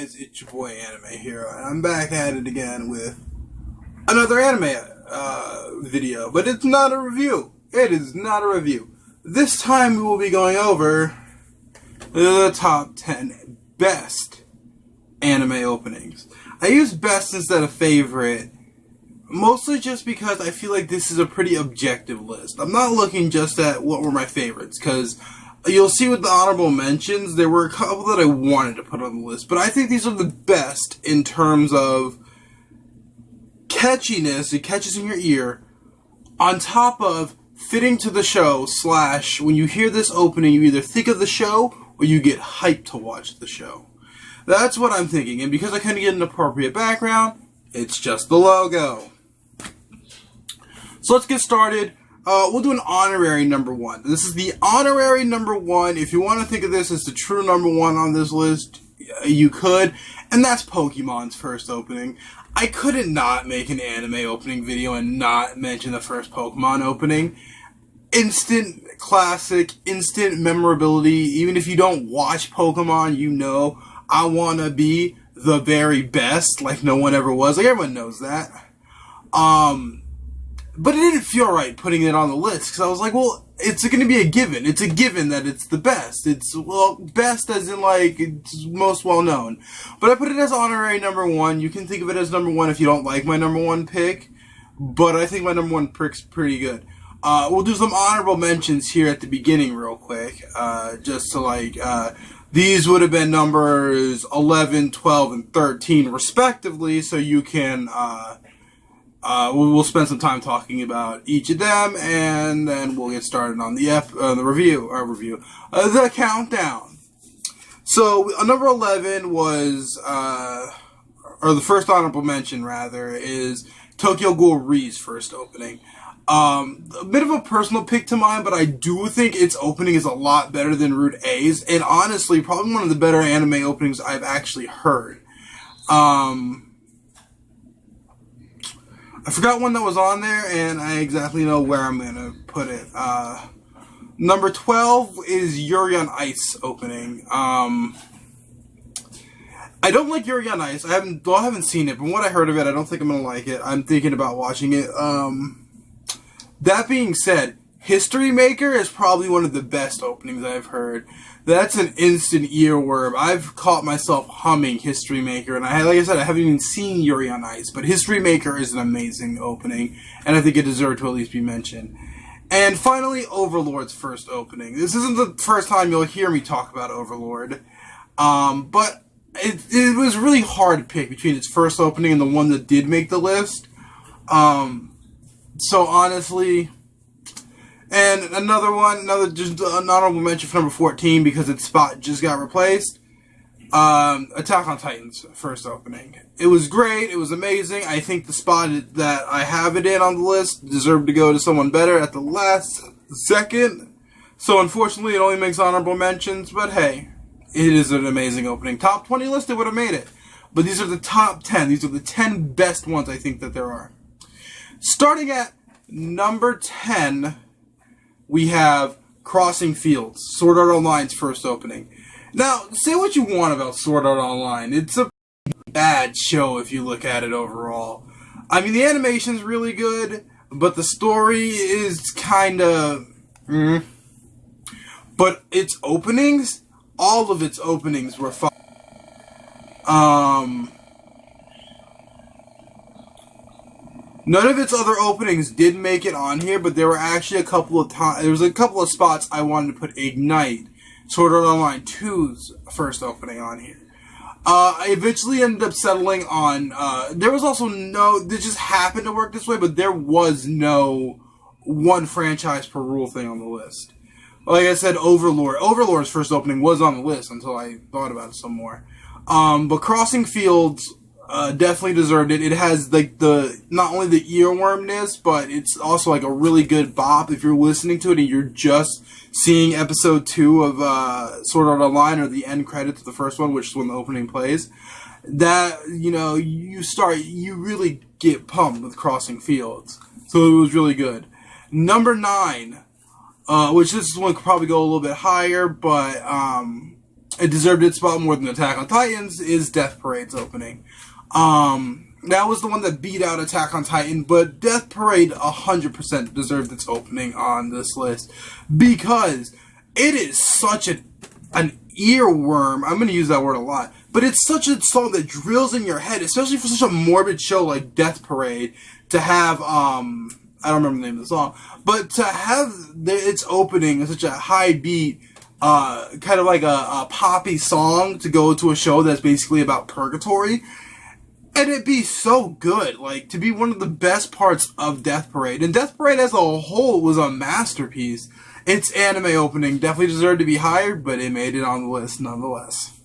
guys, it's your boy Anime Hero, and I'm back at it again with another anime video, but it's not a review. It is not a review. This time we will be going over the top 10 best anime openings. I use best instead of favorite, mostly just because I feel like this is a pretty objective list. I'm not looking just at what were my favorites, because you'll see with the honorable mentions, there were a couple that I wanted to put on the list, but I think these are the best in terms of catchiness. It catches in your ear, on top of fitting to the show, / when you hear this opening, you either think of the show, or you get hyped to watch the show. That's what I'm thinking, and because I couldn't get an appropriate background, it's just the logo. So let's get started. We'll do an honorary number one. This is the honorary number one. If you want to think of this as the true number one on this list, you could. And that's Pokemon's first opening. I couldn't not make an anime opening video and not mention the first Pokemon opening. Instant classic, instant memorability. Even if you don't watch Pokemon, you know I want to be the very best, like no one ever was. Like, everyone knows that. But it didn't feel right putting it on the list, because I was like, well, it's going to be a given. It's a given that it's the best. It's, well, best as in, like, it's most well-known. But I put it as honorary number one. You can think of it as number one if you don't like my number one pick, but I think my number one pick's pretty good. We'll do some honorable mentions here at the beginning real quick, just to, like, these would have been numbers 11, 12, and 13, respectively, so you can, we'll spend some time talking about each of them, and then we'll get started on the the countdown. So, number 11 was, or the first honorable mention, rather, is Tokyo Ghoul Re's first opening. A bit of a personal pick to mine, but I do think its opening is a lot better than Route A's, and honestly, probably one of the better anime openings I've actually heard. I forgot one that was on there, and I exactly know where I'm going to put it. Number 12 is Yuri on Ice opening. I don't like Yuri on Ice. I haven't seen it, but what I heard of it, I don't think I'm going to like it. I'm thinking about watching it. That being said, History Maker is probably one of the best openings I've heard. That's an instant earworm. I've caught myself humming History Maker, and like I said, I haven't even seen Yuri on Ice, but History Maker is an amazing opening, and I think it deserved to at least be mentioned. And finally, Overlord's first opening. This isn't the first time you'll hear me talk about Overlord, but it was really hard to pick between its first opening and the one that did make the list. So honestly, and just an honorable mention for number 14 because its spot just got replaced. Attack on Titan's first opening. It was great. It was amazing. I think the spot that I have it in on the list deserved to go to someone better at the last second. So unfortunately, it only makes honorable mentions. But hey, it is an amazing opening. Top 20 list, it would have made it. But these are the top 10. These are the 10 best ones I think that there are. Starting at number 10, we have Crossing Fields, Sword Art Online's first opening. Now, say what you want about Sword Art Online. It's a bad show if you look at it overall. I mean, the animation's really good, but the story is kind of... But its openings, all of its openings were fun. None of its other openings did make it on here, but there were actually a couple of times. There was a couple of spots I wanted to put Ignite, Sword Art Online 2's first opening on here. I eventually ended up settling on. There was also no. This just happened to work this way, but there was no one franchise per rule thing on the list. Like I said, Overlord. Overlord's first opening was on the list until I thought about it some more. But Crossing Fields definitely deserved it. It has like not only the earwormness, but it's also like a really good bop if you're listening to it and you're just seeing episode 2 of Sword Art Online or the end credits of the first one, which is when the opening plays. That, you know, you really get pumped with Crossing Fields. So it was really good. Number 9, which this one could probably go a little bit higher, but it deserved its spot more than Attack on Titans, is Death Parade's opening. That was the one that beat out Attack on Titan, but Death Parade 100% deserved its opening on this list because it is such an earworm. I'm going to use that word a lot, but it's such a song that drills in your head, especially for such a morbid show like Death Parade, to have, I don't remember the name of the song, but to have its opening such a high beat, kind of like a poppy song to go to a show that's basically about purgatory, and it'd be so good, like, to be one of the best parts of Death Parade. And Death Parade as a whole was a masterpiece. Its anime opening definitely deserved to be higher, but it made it on the list nonetheless.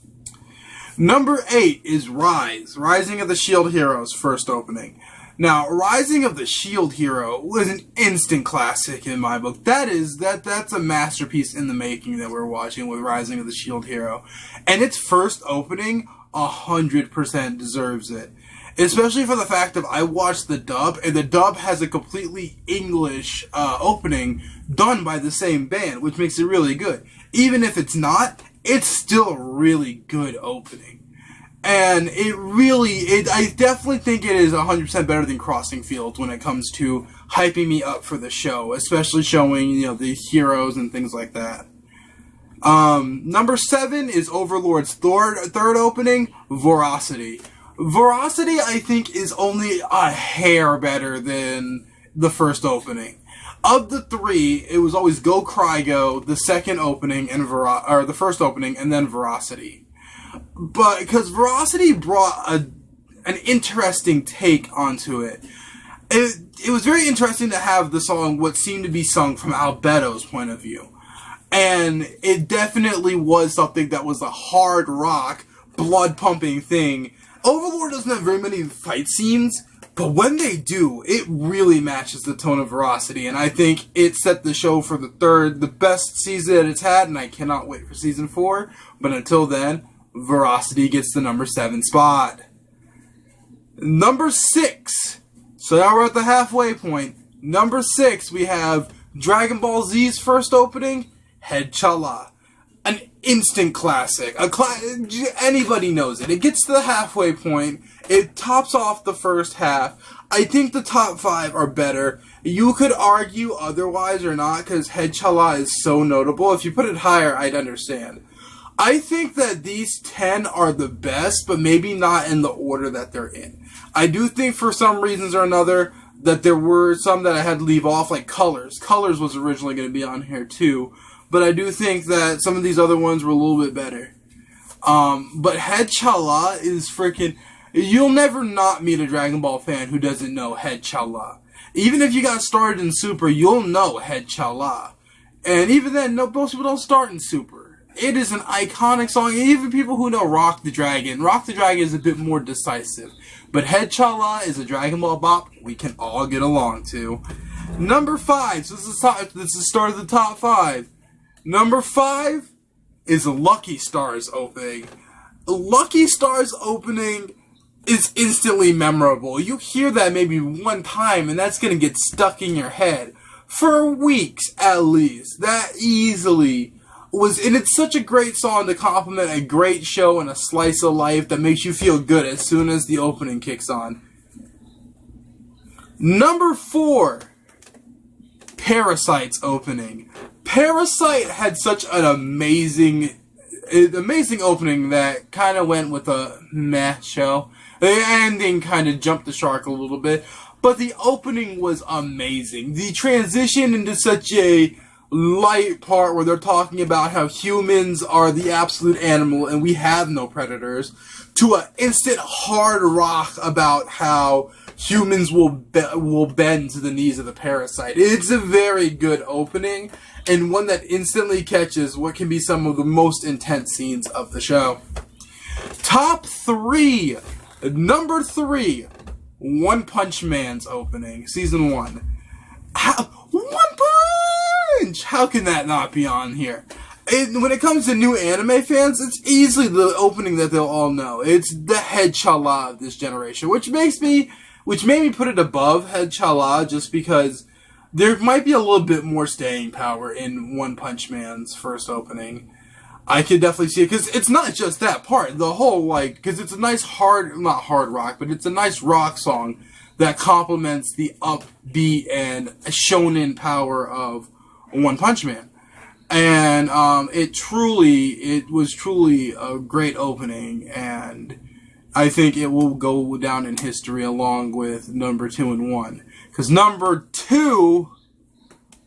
Number 8 is Rise, Rising of the Shield Heroes first opening. Now, Rising of the Shield Hero was an instant classic in my book. That's a masterpiece in the making that we're watching with Rising of the Shield Hero. And its first opening 100% deserves it. Especially for the fact that I watched the dub, and the dub has a completely English opening done by the same band, which makes it really good. Even if it's not, it's still a really good opening. And I definitely think it is 100% better than Crossing Fields when it comes to hyping me up for the show, especially showing, the heroes and things like that. Number 7 is Overlord's third opening, Voracity. Voracity, I think, is only a hair better than the first opening. Of the 3, it was always Go Cry Go, the second opening, and the first opening, and then Voracity. But because Voracity brought an interesting take onto it. It was very interesting to have the song what seemed to be sung from Albeto's point of view. And it definitely was something that was a hard rock, blood-pumping thing. Overlord doesn't have very many fight scenes, but when they do, it really matches the tone of Voracity, and I think it set the show for the best season that it's had, and I cannot wait for season 4, but until then, Voracity gets the number 7 spot. Number 6, so now we're at the halfway point. Number 6, we have Dragon Ball Z's first opening, Head Chala. An instant classic. Anybody knows it. It gets to the halfway point. It tops off the first half. I think the top 5 are better. You could argue otherwise or not, because Head Chala is so notable. If you put it higher, I'd understand. I think that these 10 are the best, but maybe not in the order that they're in. I do think for some reasons or another that there were some that I had to leave off, like Colors. Colors was originally going to be on here too. But I do think that some of these other ones were a little bit better. But Head Chala is freaking... You'll never not meet a Dragon Ball fan who doesn't know Head Chala. Even if you got started in Super, you'll know Head Chala. And even then, most people don't start in Super. It is an iconic song. Even people who know Rock the Dragon. Rock the Dragon is a bit more decisive. But Head Chala is a Dragon Ball bop we can all get along to. Number 5. So this is the start of the top 5. Number 5 is Lucky Star's opening. Lucky Star's opening is instantly memorable. You hear that maybe one time and that's going to get stuck in your head for weeks at least. That easily was, and it's such a great song to complement a great show and a slice of life that makes you feel good as soon as the opening kicks on. Number 4, Parasite's opening. Parasite had such an amazing opening that kind of went with a meh show. The ending kind of jumped the shark a little bit, but the opening was amazing. The transition into such a light part where they're talking about how humans are the absolute animal and we have no predators, to an instant hard rock about how humans will bend to the knees of the parasite. It's a very good opening, and one that instantly catches what can be some of the most intense scenes of the show. Top 3. Number 3. One Punch Man's opening. Season 1. One Punch! How can that not be on here? When it comes to new anime fans, it's easily the opening that they'll all know. It's the Head Chala of this generation, which made me put it above Head Chala just because there might be a little bit more staying power in One Punch Man's first opening. I could definitely see it, because it's not just that part. The whole, like, because it's a nice not hard rock, but it's a nice rock song that complements the upbeat and shonen power of One Punch Man. And it was truly a great opening, and I think it will go down in history along with number 2 and 1. Because number 2,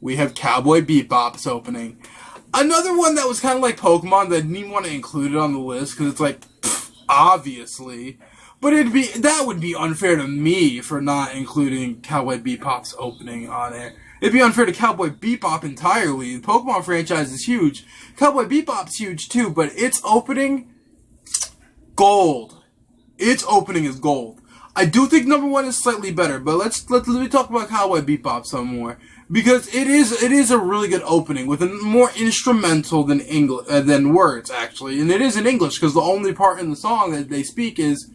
we have Cowboy Bebop's opening. Another one that was kind of like Pokemon that I didn't want to include it on the list because it's like, obviously. But that would be unfair to me for not including Cowboy Bebop's opening on it. It'd be unfair to Cowboy Bebop entirely. The Pokemon franchise is huge. Cowboy Bebop's huge too, but its opening, gold. Its opening is gold. I do think number 1 is slightly better, but let me talk about Cowboy Bebop some more. Because it is a really good opening with a more instrumental than words, actually. And it is in English, because the only part in the song that they speak is,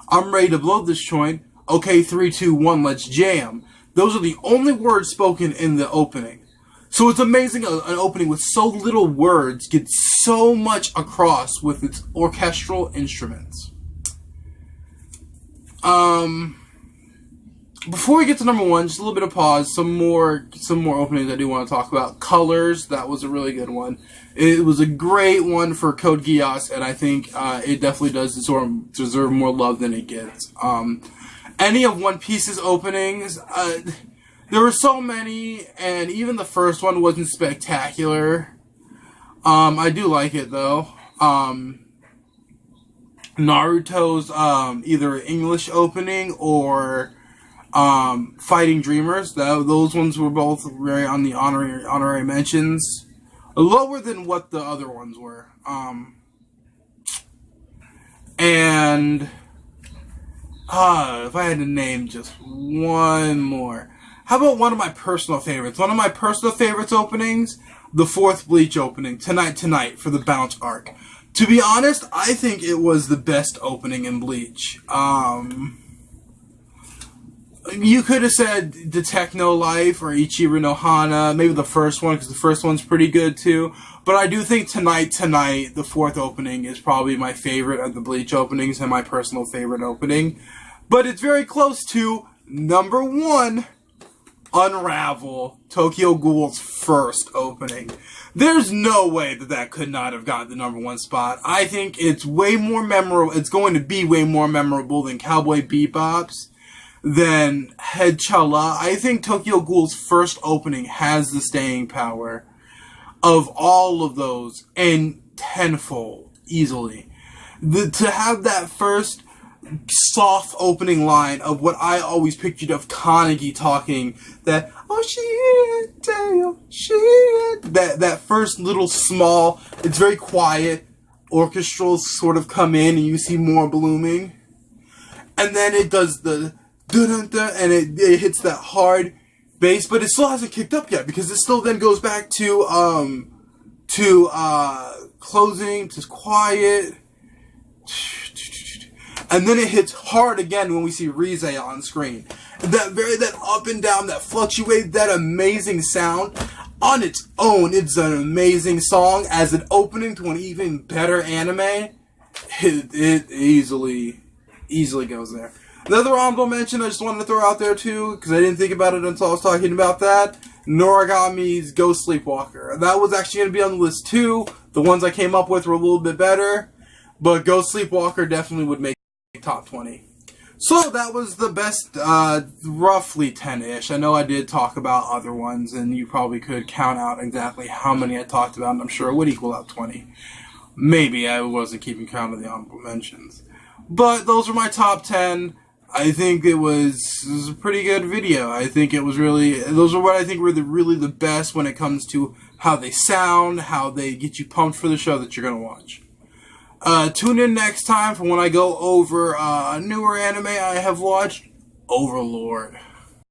I'm ready to blow this joint, okay, 3, 2, 1, let's jam. Those are the only words spoken in the opening. So it's amazing an opening with so little words gets so much across with its orchestral instruments. Before we get to number 1, just a little bit of pause. Some more openings I do want to talk about. Colors, that was a really good one. It was a great one for Code Geass, and I think it definitely does deserve more love than it gets. Any of One Piece's openings, there were so many, and even the first one wasn't spectacular. I do like it though. Naruto's either English opening or Fighting Dreamers. Those ones were both very on the honorary mentions. Lower than what the other ones were. And if I had to name just one more. How about one of my personal favorites? One of my personal favorites openings, the 4th Bleach opening, Tonight for the Bounce arc. To be honest, I think it was the best opening in Bleach. You could have said the Techno Life or Ichiro no Hana, maybe the first one, because the first one's pretty good too. But I do think Tonight, the 4th opening, is probably my favorite of the Bleach openings and my personal favorite opening. But it's very close to number 1, Unravel, Tokyo Ghoul's first opening. There's no way that could not have gotten the number 1 spot. I think it's way more memorable. It's going to be way more memorable than Cowboy Bebop's, than Head Chala. I think Tokyo Ghoul's first opening has the staying power of all of those, and tenfold, easily. To have that first soft opening line of what I always pictured of Kaneki talking, that, oh shit, damn, shit, that first little small, it's very quiet, orchestrals sort of come in and you see more blooming, and then it does the dun-dun-dun, and it hits that hard bass, but it still hasn't kicked up yet, because it still then goes back to closing, to quiet, and then it hits hard again when we see Rize on screen. That up and down, that fluctuate, that amazing sound, on its own, it's an amazing song. As an opening to an even better anime, it easily goes there. Another honorable mention I just wanted to throw out there too, because I didn't think about it until I was talking about that, Noragami's Ghost Sleepwalker. That was actually going to be on the list too. The ones I came up with were a little bit better, but Ghost Sleepwalker definitely would make top 20. So that was the best, roughly 10-ish. I know I did talk about other ones, and you probably could count out exactly how many I talked about, and I'm sure it would equal out 20. Maybe I wasn't keeping count of the honorable mentions. But those are my top 10. I think it was a pretty good video. I think it was really, those are what I think were really the best when it comes to how they sound, how they get you pumped for the show that you're going to watch. Tune in next time for when I go over a newer anime I have watched, Overlord.